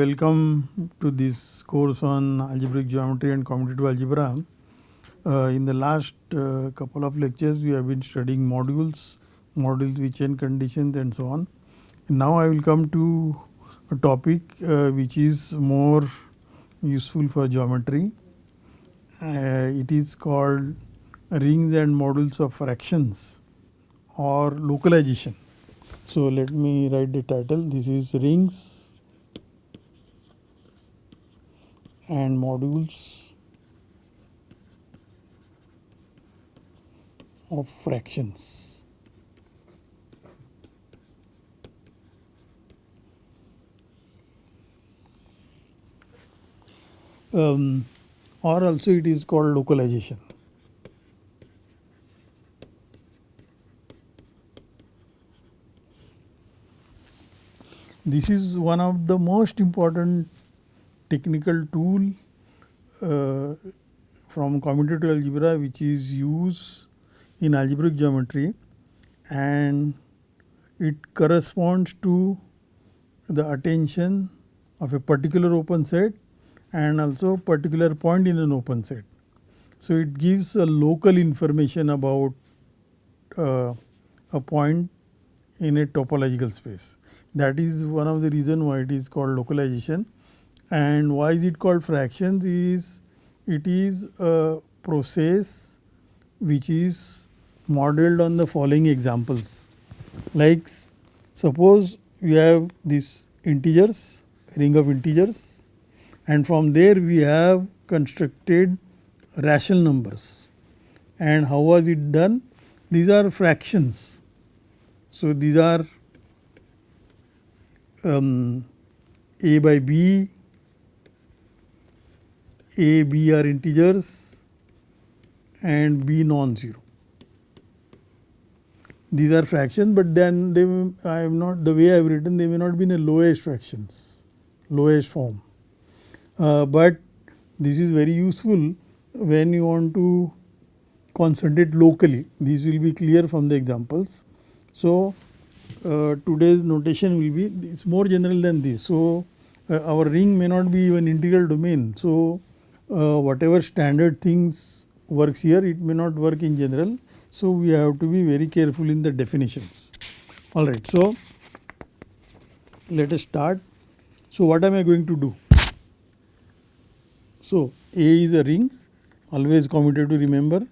welcome to this course on algebraic geometry and commutative algebra. In the last couple of lectures we have been studying modules with chain conditions and so on. And now I will come to a topic which is more useful for geometry. It is called rings and modules of fractions or localization. So, let me write the title. This is rings and modules of fractions. Or also it is called localization. This is one of the most important technical tool from commutative algebra which is used in algebraic geometry, and it corresponds to the attention of a particular open set and also particular point in an open set. So, it gives a local information about a point in a topological space. That is one of the reasons why it is called localization. And why is it called fractions is it is a process which is modeled on the following examples. Like suppose we have this integers, ring of integers, and from there we have constructed rational numbers. And how was it done? These are fractions. So, these are a by b, a, b are integers and b non-zero. These are fractions, but then they I have not, the way I have written, they may not be in a lowest fractions, lowest form. But this is very useful when you want to concentrate locally. This will be clear from the examples. So, today's notation will be, it is more general than this. So, our ring may not be even integral domain. So, whatever standard things works here, it may not work in general. So, we have to be very careful in the definitions. Alright. So, let us start. So, what am I going to do? So, A is a ring, always commutative, remember,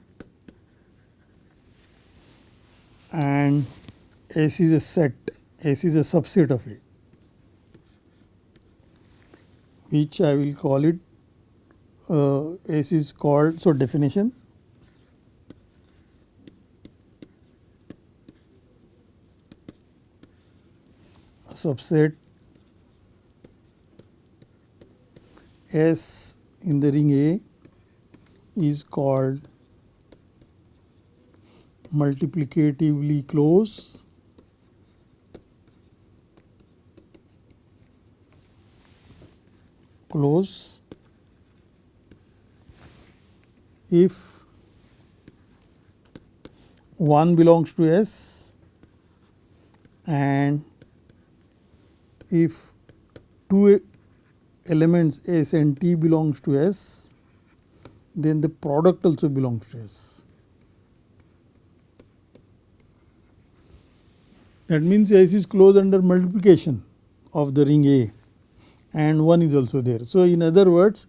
and S is a set, S is a subset of A, which I will call it, S is called, so definition, a subset S in the ring A is called multiplicatively close if 1 belongs to S and if two elements S and T belongs to S, then the product also belongs to S. That means S is closed under multiplication of the ring A and 1 is also there. So, in other words,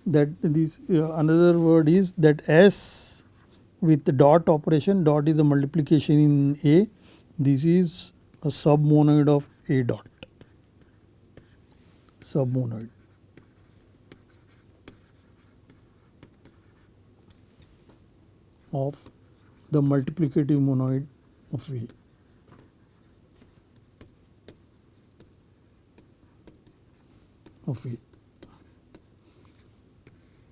that this another word is that S with the dot operation, dot is the multiplication in A, this is a submonoid of A dot, submonoid. Of the multiplicative monoid of A.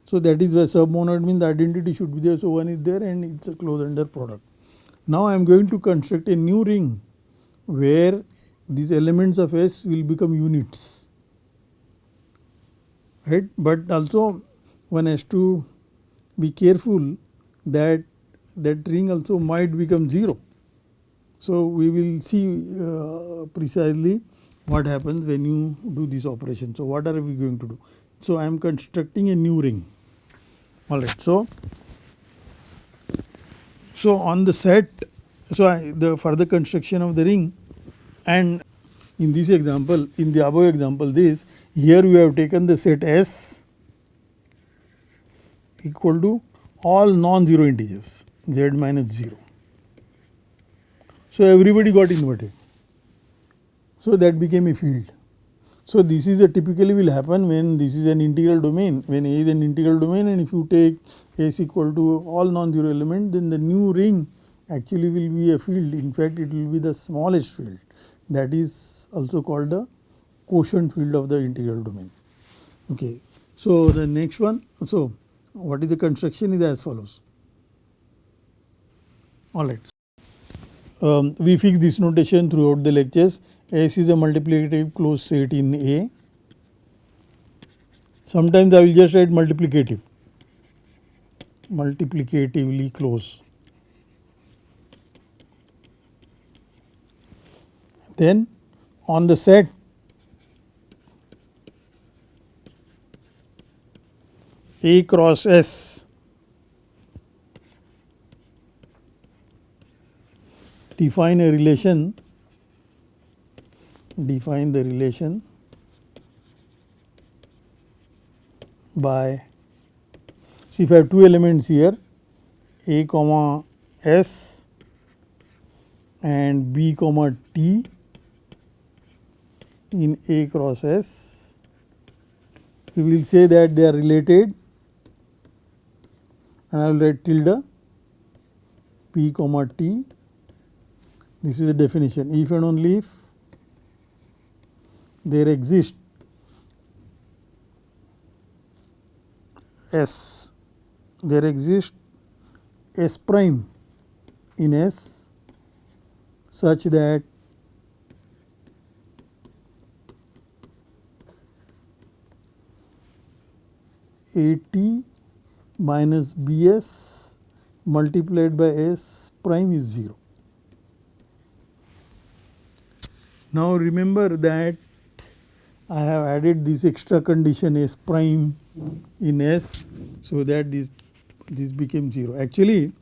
So, that is why submonoid means the identity should be there. So, 1 is there and it is a closed under product. Now, I am going to construct a new ring where these elements of S will become units, right. But also one has to be careful that that ring also might become 0. So, we will see precisely what happens when you do this operation. So what are we going to do? So I am constructing a new ring. Alright, so on the set, the further construction of the ring, and in this example, in the above example, this here we have taken the set S equal to all non-zero integers z minus 0. So everybody got inverted. So that became a field. So this is a typically will happen when this is an integral domain, when A is an integral domain, and if you take S equal to all non-zero element, then the new ring actually will be a field. In fact, it will be the smallest field. That is also called the quotient field of the integral domain. Okay. So the next one, so what is the construction is as follows. Alright. We fix this notation throughout the lectures. S is a multiplicative closed set in A. Sometimes I will just write multiplicative, multiplicatively close. Then on the set, A cross S, define the relation by, see if I have two elements here, A comma S and B comma T in A cross S, we will say that they are related, and I will write tilde P comma T. This is the definition. If and only if there exists S prime in S such that AT minus BS multiplied by S prime is 0. Now remember that I have added this extra condition S prime in S, so that this became 0. Actually,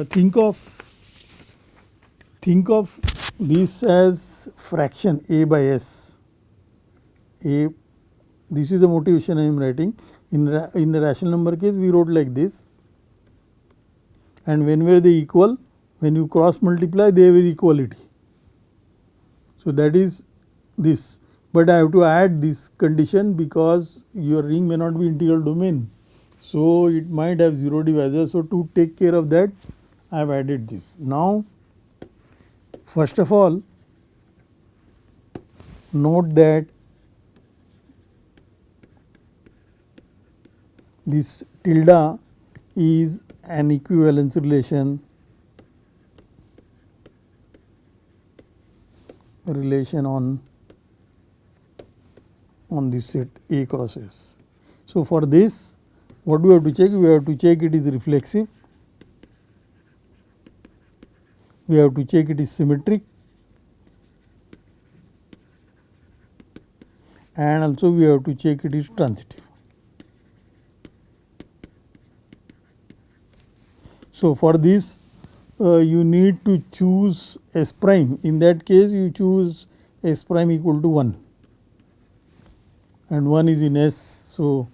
think of this as fraction A by S. This is the motivation I am writing. In the rational number case, we wrote like this, and whenever they equal, when you cross multiply, they have equality. So that is this, but I have to add this condition because your ring may not be integral domain, so it might have 0 divisor. So to take care of that, I have added this. Now first of all, note that this tilde is an equivalence relation on this set A cross S. So for this, what do we have to check? We have to check it is reflexive, we have to check it is symmetric, and also we have to check it is transitive. So for this, you need to choose S prime. In that case, you choose S prime equal to 1, and 1 is in S, so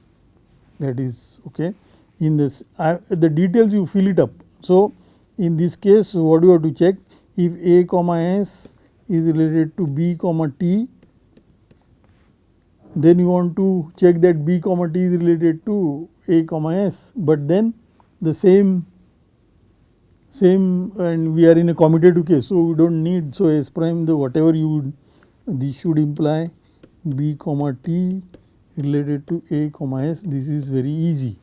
that is okay. In this, the details you fill it up. So in this case, what do you have to check? If A comma S is related to B comma T, then you want to check that B comma T is related to A comma S, but then the same, and we are in a commutative case, so we don't need. So S prime, the whatever you, this should imply B comma T related to A comma S. This is very easy.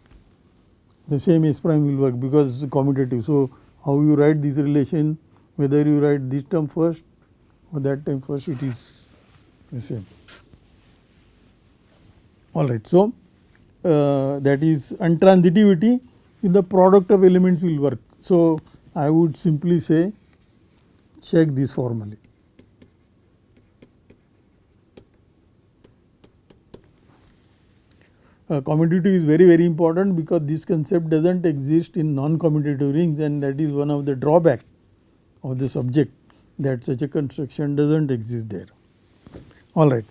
The same S prime will work because it's commutative. So how you write this relation, whether you write this term first or that term first, it is the same. Alright, so that is untransitivity in the product of elements will work. So I would simply say check this formally. commutative is very important, because this concept does not exist in non-commutative rings, and that is one of the drawback of the subject, that such a construction does not exist there. Alright.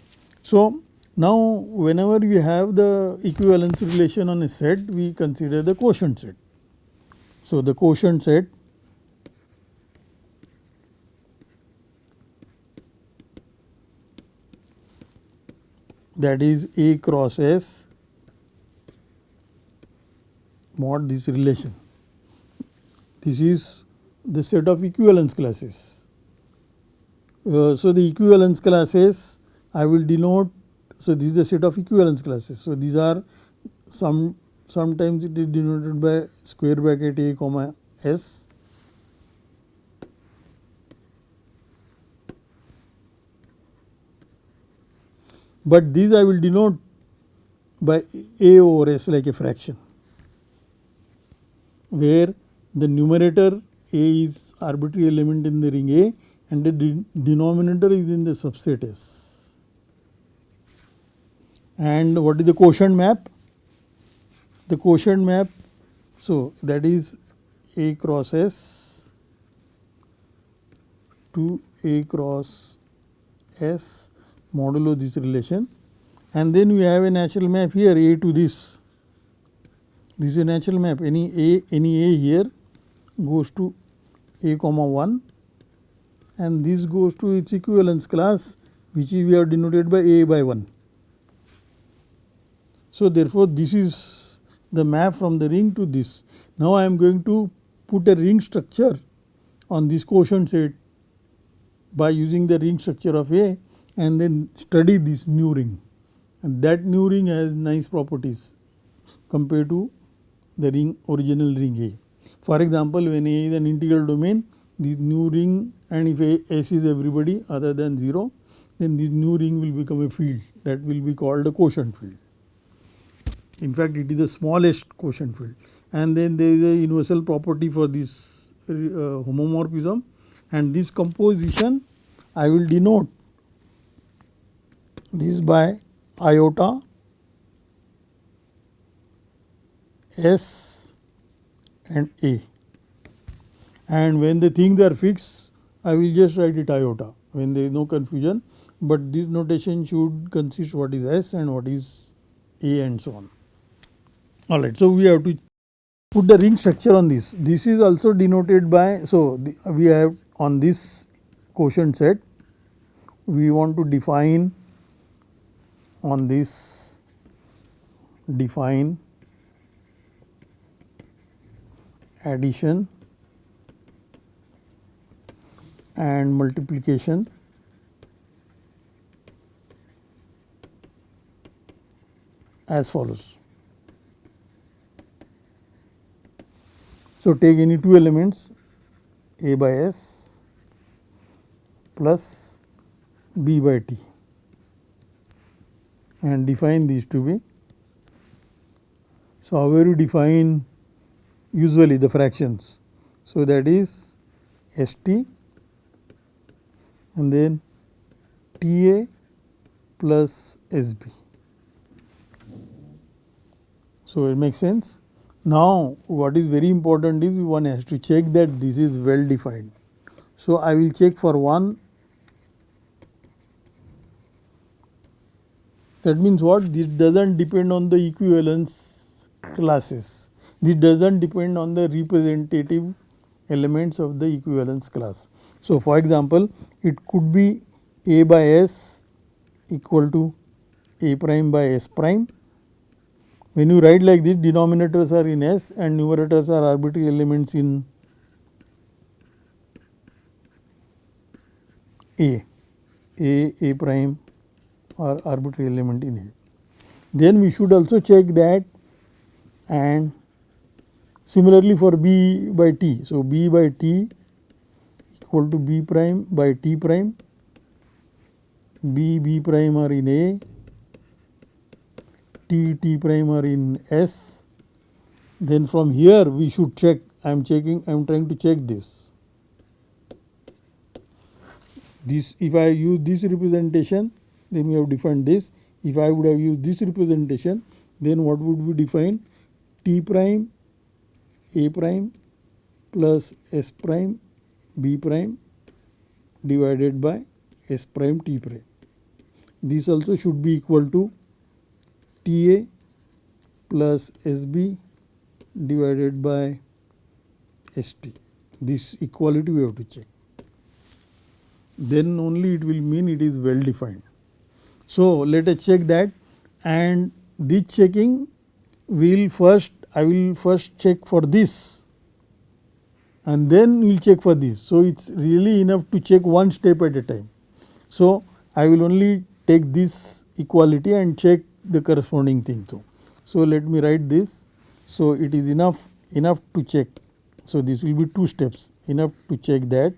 So, now whenever we have the equivalence relation on a set, we consider the quotient set. So, the quotient set that is A cross S mod this relation. This is the set of equivalence classes. So, the equivalence classes I will denote. So, this is the set of equivalence classes. So, these are sometimes it is denoted by square bracket A comma S, but these I will denote by A over S like a fraction, where the numerator A is arbitrary element in the ring A and the denominator is in the subset S. And what is the quotient map? The quotient map, so that is A cross S to A cross S modulo this relation, and then we have a natural map here A to this. This is a natural map. Any A here goes to A comma 1, and this goes to its equivalence class, which we have denoted by A by 1. So, therefore, this is the map from the ring to this. Now, I am going to put a ring structure on this quotient set by using the ring structure of A, and then study this new ring, and that new ring has nice properties compared to the original ring A. For example, when A is an integral domain, this new ring, and if S is everybody other than 0, then this new ring will become a field that will be called a quotient field. In fact, it is the smallest quotient field, and then there is a universal property for this homomorphism, and this composition I will denote this by iota S and A, and when the things are fixed, I will just write it iota when there is no confusion, but this notation should consist what is S and what is A and so on. Alright, so we have to put the ring structure on this. This is also denoted by, so we have on this quotient set, we want to define on this, define addition and multiplication as follows. So, take any two elements A by S plus B by T and define these to be. So, how you define usually the fractions? So, that is ST and then TA plus SB. So, it makes sense. Now, what is very important is one has to check that this is well defined. So, I will check for one. That means what? This does not depend on the equivalence classes. This does not depend on the representative elements of the equivalence class. So, for example, it could be A by S equal to A prime by S prime. When you write like this, denominators are in S and numerators are arbitrary elements in A prime or arbitrary element in A. Then we should also check that, and similarly for B by T. So, B by T equal to B prime by T prime, B prime are in A, T prime are in S. Then from here we should check, I am trying to check this. If I use this representation, then we have defined this. If I would have used this representation, then what would we define? T prime A prime plus S prime B prime divided by S prime T prime. This also should be equal to TA plus SB divided by ST. This equality we have to check. Then only it will mean it is well defined. So let us check that, and this checking I will first check for this and then we will check for this. So it's really enough to check one step at a time. So I will only take this equality and check the corresponding thing too. So let me write this. So it is enough to check. So this will be two steps, enough to check that.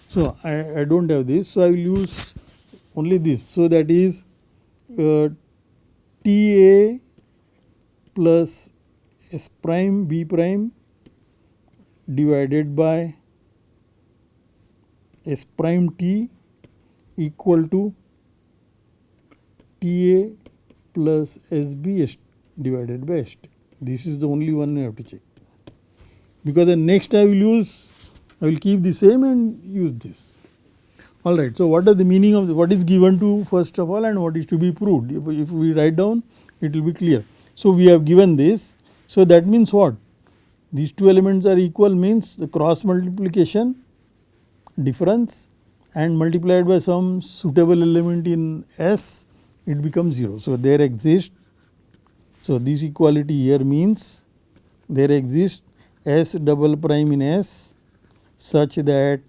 So I don't have this, so I will use only this. So that is TA plus S prime B prime divided by S prime T equal to TA plus SB divided by ST. This is the only one I have to check, because the next I will keep the same and use this. Alright, so what is the meaning of what is given to first of all and what is to be proved? If we write down, it will be clear. So we have given this, so that means what? These two elements are equal means the cross multiplication difference and multiplied by some suitable element in S, it becomes 0. So there exists, so this equality here means there exists S double prime in S such that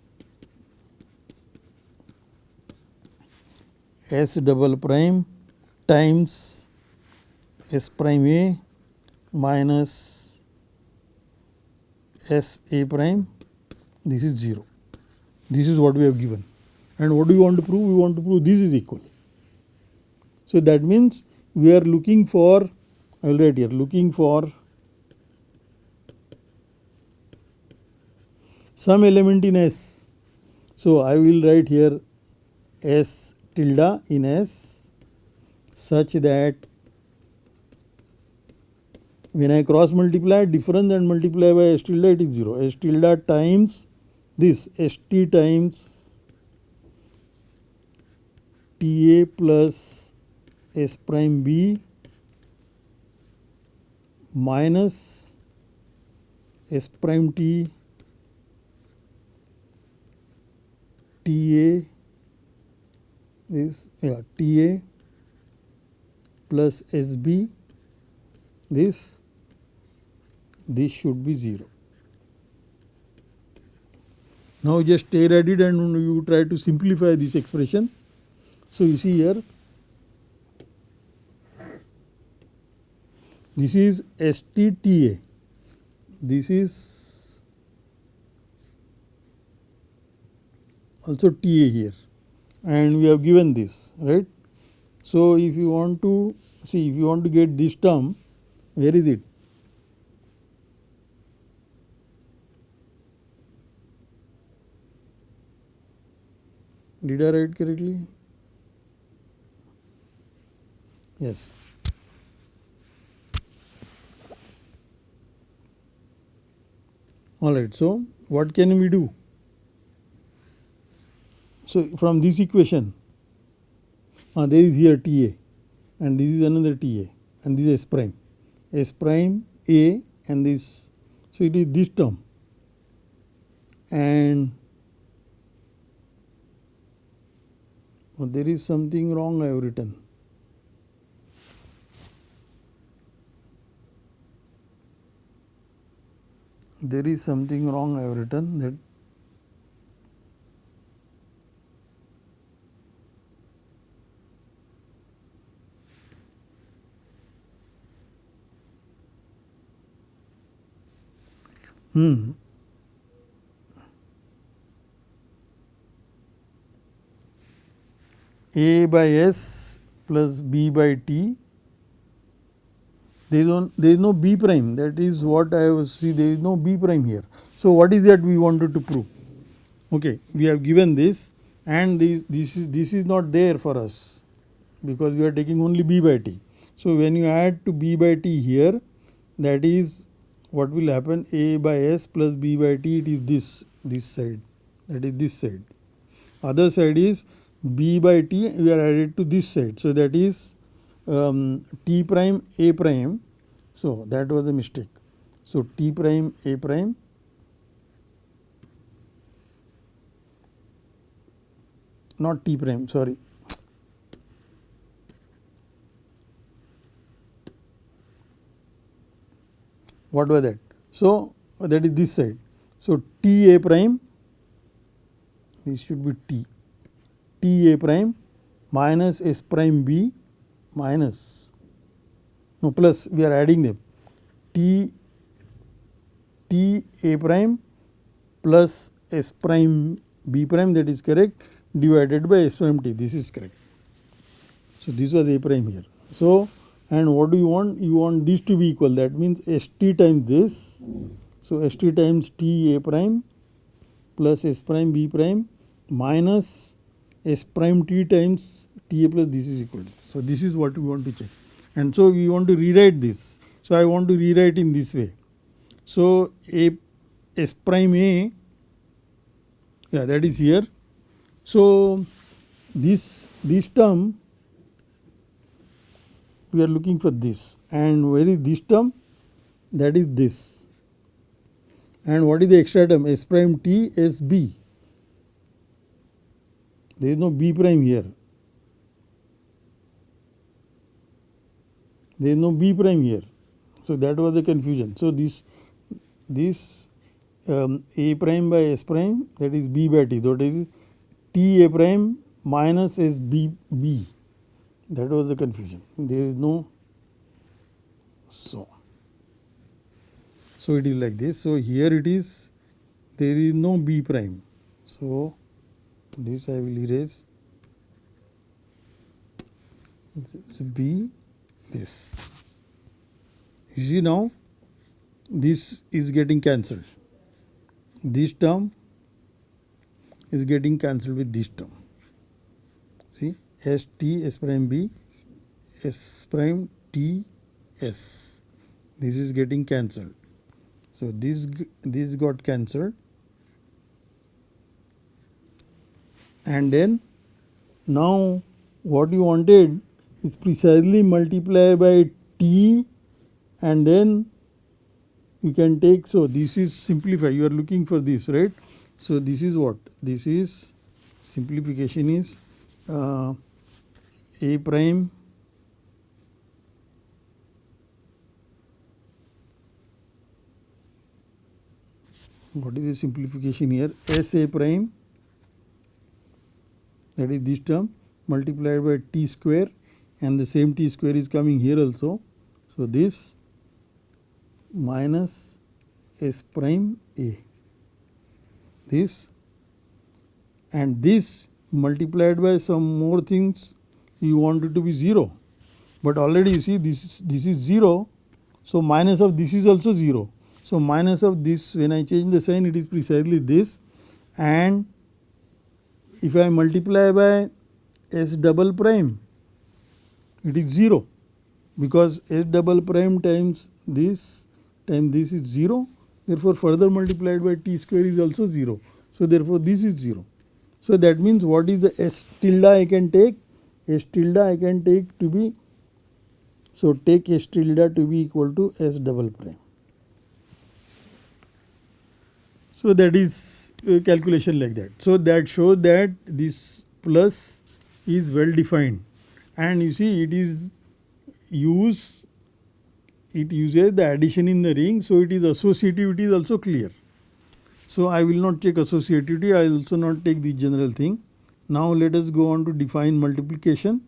S double prime times S prime A minus S A prime, this is 0. This is what we have given. And what do we want to prove? We want to prove this is equal. So that means we are looking for, I will write here, looking for some element in S. So I will write here S tilde in S such that when I cross multiply difference and multiply by S tilde, it is 0. S tilde times this ST times TA plus S prime B minus S prime T TA this TA plus SB, this should be 0. Now just stare at it and you try to simplify this expression. So you see here, this is STTA, this is also TA here, and we have given this, right. So if you want to see, if you want to get this term, where is it? Did I write correctly? Yes. Alright, so what can we do? So from this equation, there is here TA and this is another TA and this is S prime A and this, so it is this term, and there is something wrong I have written. There is something wrong I have written, that A by S plus B by T, there is no B prime, that is what I was see, there is no B prime here. So what is that we wanted to prove? Okay, we have given this, and this is not there for us because we are taking only B by T. So when you add to b by t here, that is what will happen, a by s plus b by t, it is this side, that is this side. Other side is b by t, we are added to this side, so that is t prime a prime. So that was a mistake. So t prime a prime not t prime, sorry, what was that? So that is this side. So t a prime, this should be t a prime minus s prime b minus, no, plus, we are adding them, t a prime plus s prime b prime, that is correct, divided by s prime t, this is correct. So this was a prime here. So, and what do you want? You want this to be equal, that means st times this. So st times t a prime plus s prime b prime minus s prime t times t a plus this is equal to this. So this is what we want to check. And so we want to rewrite this. So I want to rewrite in this way. So a s prime a, yeah, that is here. So this term, we are looking for this, and where is this term? That is this. And what is the extra term? S prime t s b. There is no b prime here. There is no b prime here. So that was the confusion. So this a prime by s prime, that is b by t, that is t a prime minus s b b. That was the confusion. There is no, so it is like this. So here it is, there is no b prime. So this I will erase. This is b, this. You see now, this is getting cancelled. This term is getting cancelled with this term. See, s t s prime b, s prime t s. This is getting cancelled. So this got cancelled, and then now what you wanted is precisely multiply by t, and then you can take, so this is simplify, you are looking for this, right? So this is what? This is, simplification is a prime what is the simplification here? S a prime, that is this term, multiplied by t square, and the same t square is coming here also. So this minus s prime a, this, and this multiplied by some more things, you want it to be 0, but already you see this is 0, so minus of this is also 0. So minus of this, when I change the sign, it is precisely this, and if I multiply by s double prime, it is 0, because s double prime times this is 0, therefore further multiplied by t square is also 0. So therefore this is 0. So that means what is the s tilde I can take? S tilde I can take to be, so take s tilde to be equal to s double prime. So that is a calculation like that. So that shows that this plus is well defined, and you see it uses the addition in the ring, so it is associativity is also clear. So I will not take associativity, I will also not take the general thing. Now let us go on to define multiplication.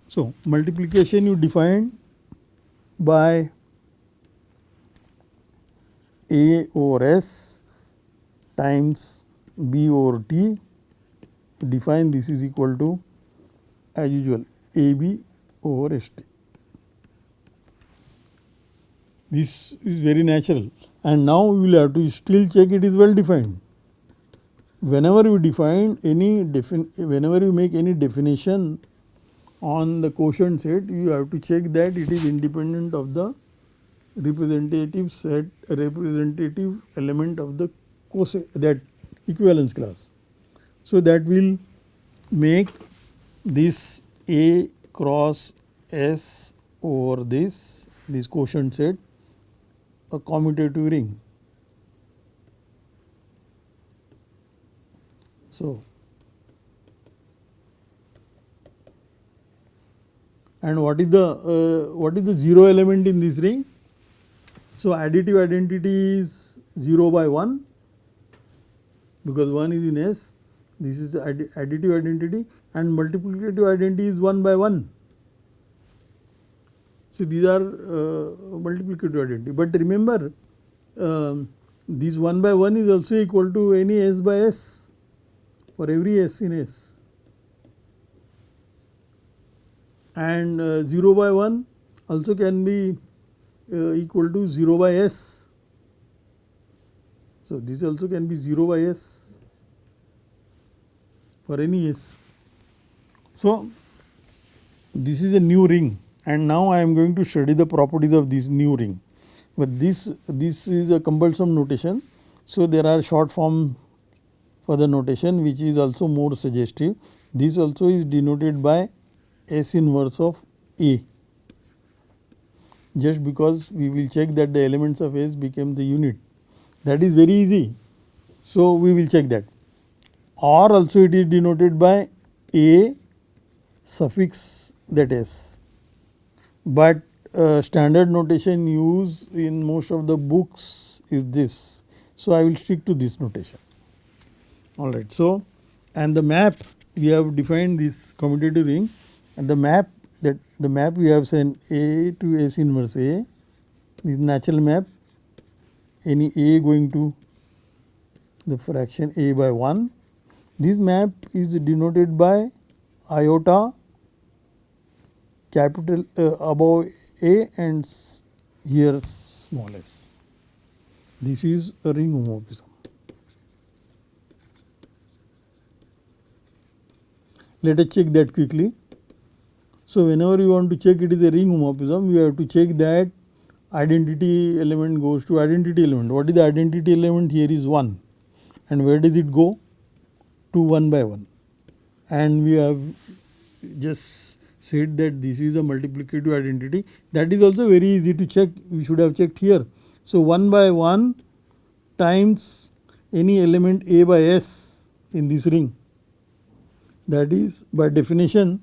So multiplication you define by a over s times b over t. Define this is equal to, as usual, ab over st. This is very natural, and now we will have to still check it is well defined. Whenever you define any whenever you make any definition on the quotient set, you have to check that it is independent of the representative set, representative element of the that equivalence class. So, that will make this A cross S over this quotient set a commutative ring. So, and what is the 0 element in this ring? So, additive identity is 0 by 1, because 1 is in S. This is the additive identity, and multiplicative identity is 1 by 1. So, these are multiplicative identity, but remember this 1 by 1 is also equal to any S by S for every S in S, and 0 by 1 also can be equal to 0 by S. So, this also can be 0 by S for any S. So, this is a new ring, and now I am going to study the properties of this new ring, but this is a cumbersome notation. So, there are short form for the notation which is also more suggestive. This also is denoted by S inverse of A, just because we will check that the elements of S became the unit. That is very easy. So, we will check that. Or also it is denoted by A suffix that S, but standard notation used in most of the books is this. So, I will stick to this notation. Alright. So, and the map, we have defined this commutative ring, and the map we have said A to S inverse A, this natural map, any A going to the fraction A by 1. This map is denoted by iota capital above A and here small s. This is a ring homomorphism. Let us check that quickly. So, whenever you want to check it is a ring homomorphism, you have to check that identity element goes to identity element. What is the identity element? Here is 1, and where does it go? To 1 by 1, and we have just said that this is a multiplicative identity. That is also very easy to check, we should have checked here. So, 1 by 1 times any element A by S in this ring, that is by definition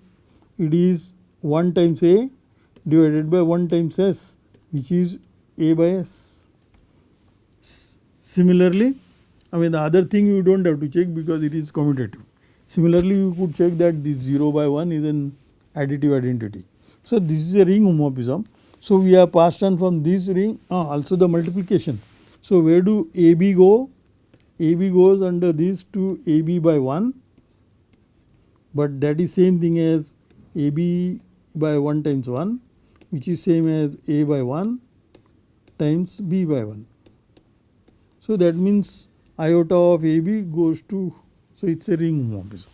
it is 1 times A divided by 1 times S, which is A by S. Similarly, I mean the other thing you do not have to check because it is commutative. Similarly, you could check that this 0 by 1 is an additive identity. So, this is a ring homomorphism. So, we have passed on from this ring also the multiplication. So, where do AB go? AB goes under this to AB by 1, but that is same thing as AB by 1 times 1, which is same as A by 1 times B by 1. So, that means iota of AB goes to, so it is a ring homomorphism.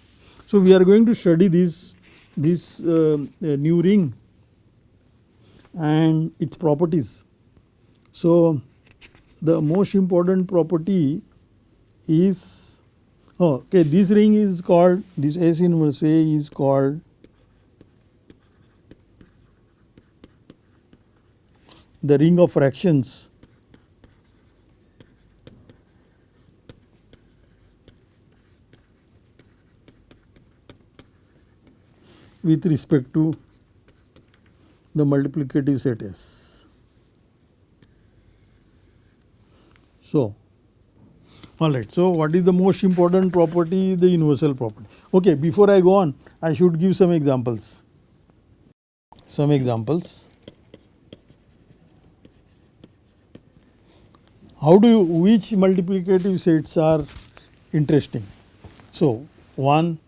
So, we are going to study this new ring and its properties. So, the most important property is, okay, this ring is called, this S inverse A is called the ring of fractions. With respect to the multiplicative set S. So, alright. So, what is the most important property? The universal property. Okay, before I go on, I should give some examples. Some examples. How do you, which multiplicative sets are interesting? So, one,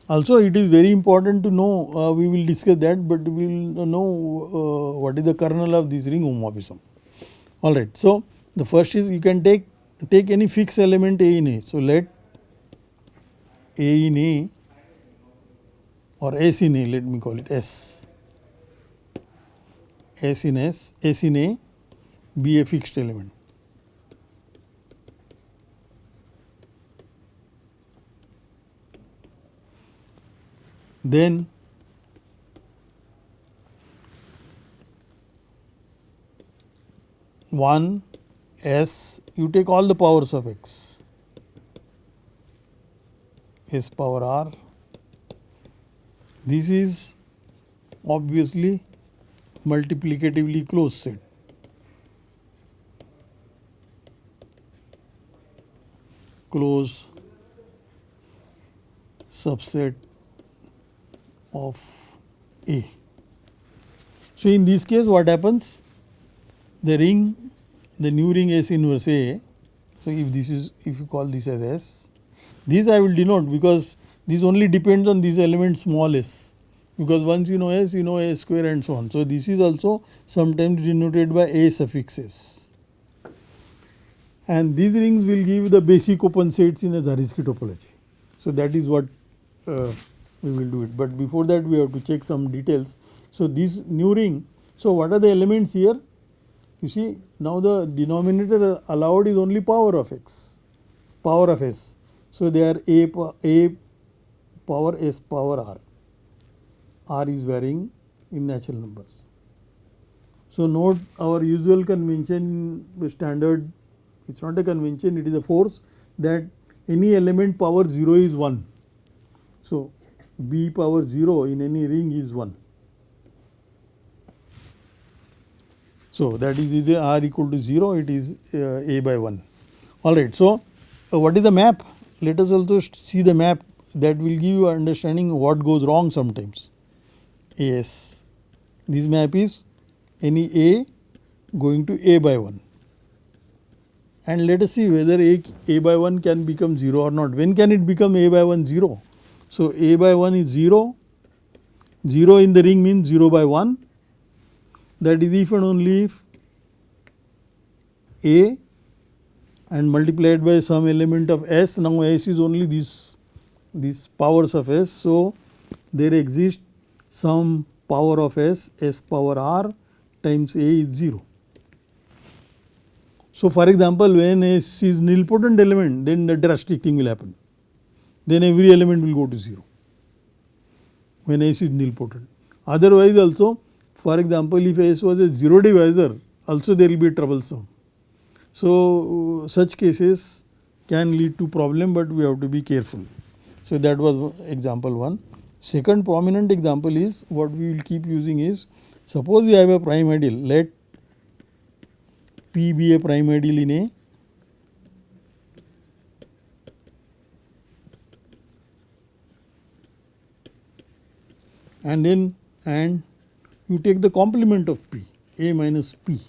also it is very important to know, we will discuss that, but we will know what is the kernel of this ring homomorphism. Alright. So, the first is you can take any fixed element A in A. So, let A in A or S in A, let me call it S. S in S, S in A be a fixed element. Then one S, you take all the powers of X, S power R. This is obviously multiplicatively closed set. Closed subset of A. So in this case what happens? The ring, the new ring S inverse A. So if this is, if you call this as S, this I will denote because this only depends on this element small s, because once you know S, you know A square and so on. So this is also sometimes denoted by A suffix S. And these rings will give the basic open sets in a Zariski topology. So that is what we will do it. But before that we have to check some details. So this new ring, so what are the elements here? You see, now the denominator allowed is only power of X, power of S. So they are A power S power R. R is varying in natural numbers. So note our usual convention, standard, it's not a convention, it is a force, that any element power 0 is 1. So B power 0 in any ring is 1. So that is either R equal to 0, it is A by 1. Alright, so what is the map? Let us also see the map that will give you understanding what goes wrong sometimes. AS. This map is any A going to A by 1. And let us see whether A by 1 can become 0 or not. When can it become A by 1 0? So A by 1 is 0. 0 in the ring means 0 by 1. That is if and only if A and multiplied by some element of S. Now S is only these powers of S. So there exists some power of S, S power R times A is 0. So for example, when S is nilpotent element, then the drastic thing will happen. Then every element will go to 0 when S is nilpotent. Otherwise also, for example, if S was a 0 divisor, also there will be troublesome. So such cases can lead to problem, but we have to be careful. So that was example 1. Second prominent example is what we will keep using is, suppose we have a prime ideal, let P be a prime ideal in A, and then you take the complement of P, A minus P.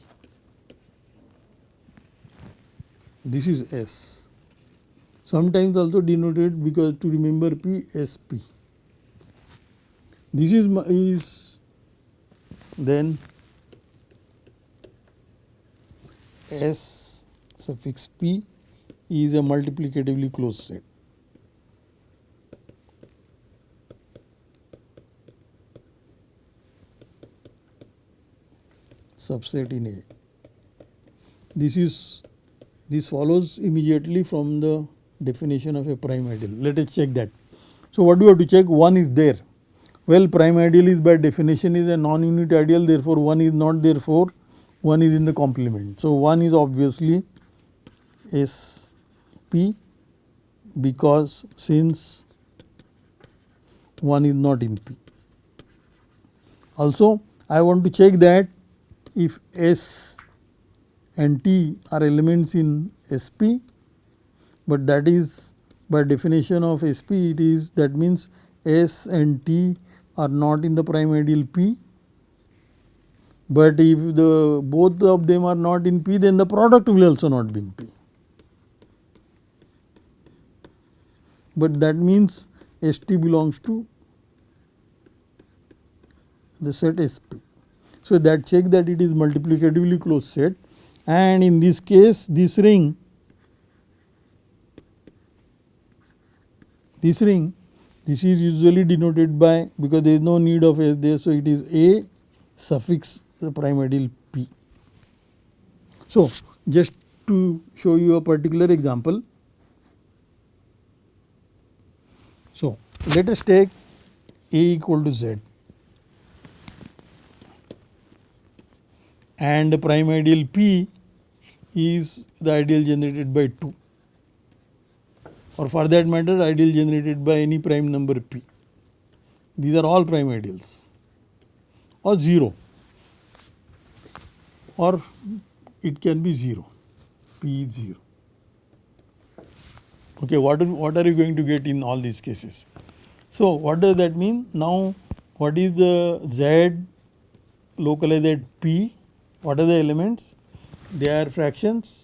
This is S. Sometimes also denoted, because to remember P, SP. This is then S suffix P is a multiplicatively closed set. Subset in A. This follows immediately from the definition of a prime ideal. Let us check that. So what do we have to check? 1 is there. Well, prime ideal is by definition is a non-unit ideal, therefore 1 is not, therefore 1 is in the complement. So 1 is obviously SP, because since 1 is not in P. Also I want to check that if S and T are elements in SP, but that is by definition of SP, it is, that means S and T are not in the prime ideal P. But if both of them are not in P, then the product will also not be in P. But that means ST belongs to the set SP. So that check that it is multiplicatively closed set, and in this case this ring this ring, this is usually denoted by, because there is no need of S there, so it is A suffix the prime ideal P. So, just to show you a particular example. So, let us take A equal to Z and the prime ideal P is the ideal generated by 2, or for that matter ideal generated by any prime number P. These are all prime ideals, or 0, or it can be 0, P is 0. Okay, what are you going to get in all these cases? So, what does that mean? Now, what is the Z localized at P? What are the elements? They are fractions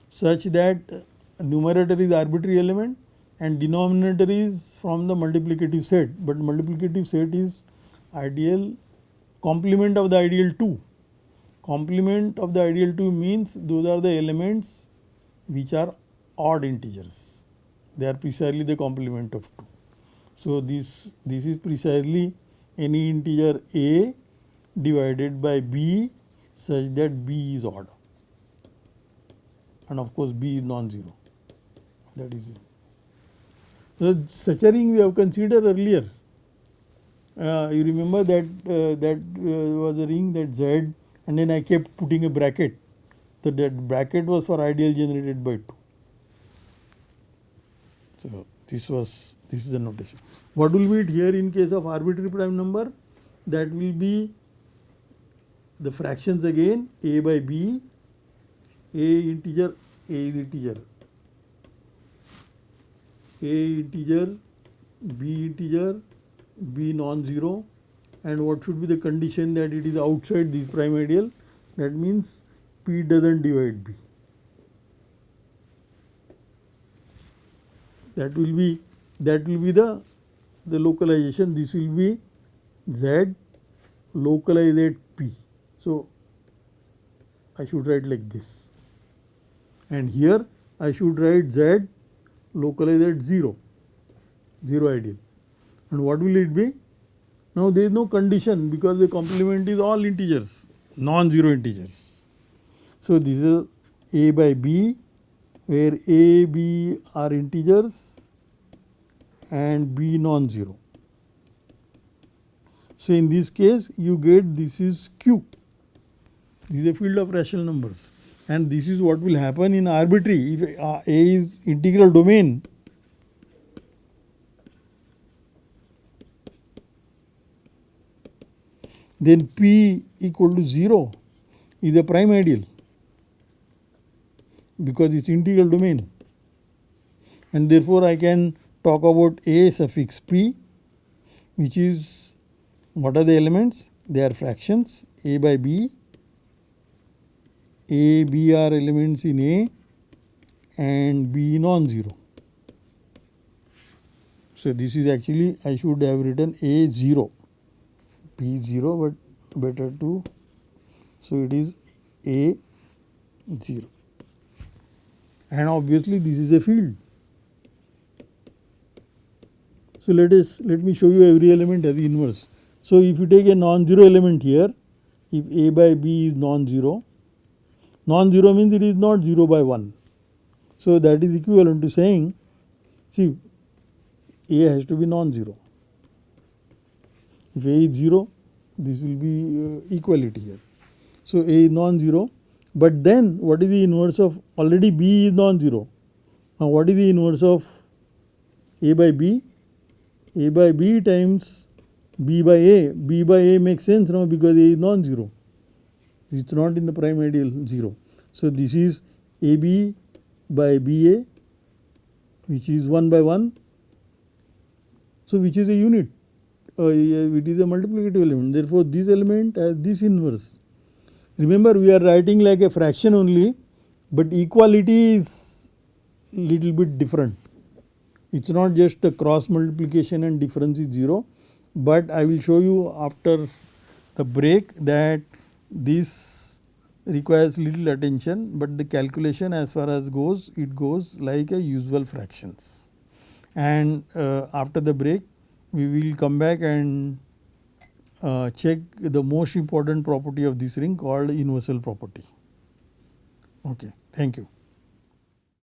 such that numerator is arbitrary element and denominator is from the multiplicative set, but multiplicative set is ideal complement of the ideal 2. Complement of the ideal 2 means those are the elements which are odd integers. They are precisely the complement of 2. So, this is precisely any integer A divided by B such that B is odd, and of course B is non-zero. That is it. So, such a ring we have considered earlier. You remember that was a ring that Z, and then I kept putting a bracket. So, that bracket was for ideal generated by 2. So, this is the notation. What will be it here in case of arbitrary prime number? That will be the fractions again, A by B, A integer, A is integer, A integer, B integer, B non-zero, and what should be the condition that it is outside this prime ideal? That means P doesn't divide B. That will be the localization. This will be Z localized at P. So, I should write like this, and here I should write Z localized at 0, 0 ideal. And what will it be? Now, there is no condition because the complement is all integers, non-zero integers. So, this is A by B, where A, B are integers and B non-zero. So, in this case you get this is Q. This is a field of rational numbers, and this is what will happen in arbitrary. If A is integral domain, then P equal to 0 is a prime ideal because it is integral domain, and therefore I can talk about A suffix P, which is, what are the elements? They are fractions A by B. A, B are elements in A and B non-zero. So, this is actually, I should have written A 0, P 0, but better to, so it is A 0, and obviously this is a field. So, let me show you every element as inverse. So, if you take a non-zero element here, if A by B is non-zero, non-zero means it is not 0 by 1. So, that is equivalent to saying, see, A has to be non-zero. If A is 0, this will be equality here. So, A is non-zero, but then what is the inverse of, already B is non-zero. Now, what is the inverse of A by B? A by B times B by A. B by A makes sense now because A is non-zero. It is not in the prime ideal 0. So, this is AB by BA, which is 1 by 1. So, which is a unit, it is a multiplicative element. Therefore, this element has this inverse. Remember, we are writing like a fraction only, but equality is little bit different. It is not just a cross multiplication and difference is 0, but I will show you after the break that this requires little attention, but the calculation as far as goes, it goes like a usual fractions. and after the break we will come back and check the most important property of this ring called universal property. Okay, thank you.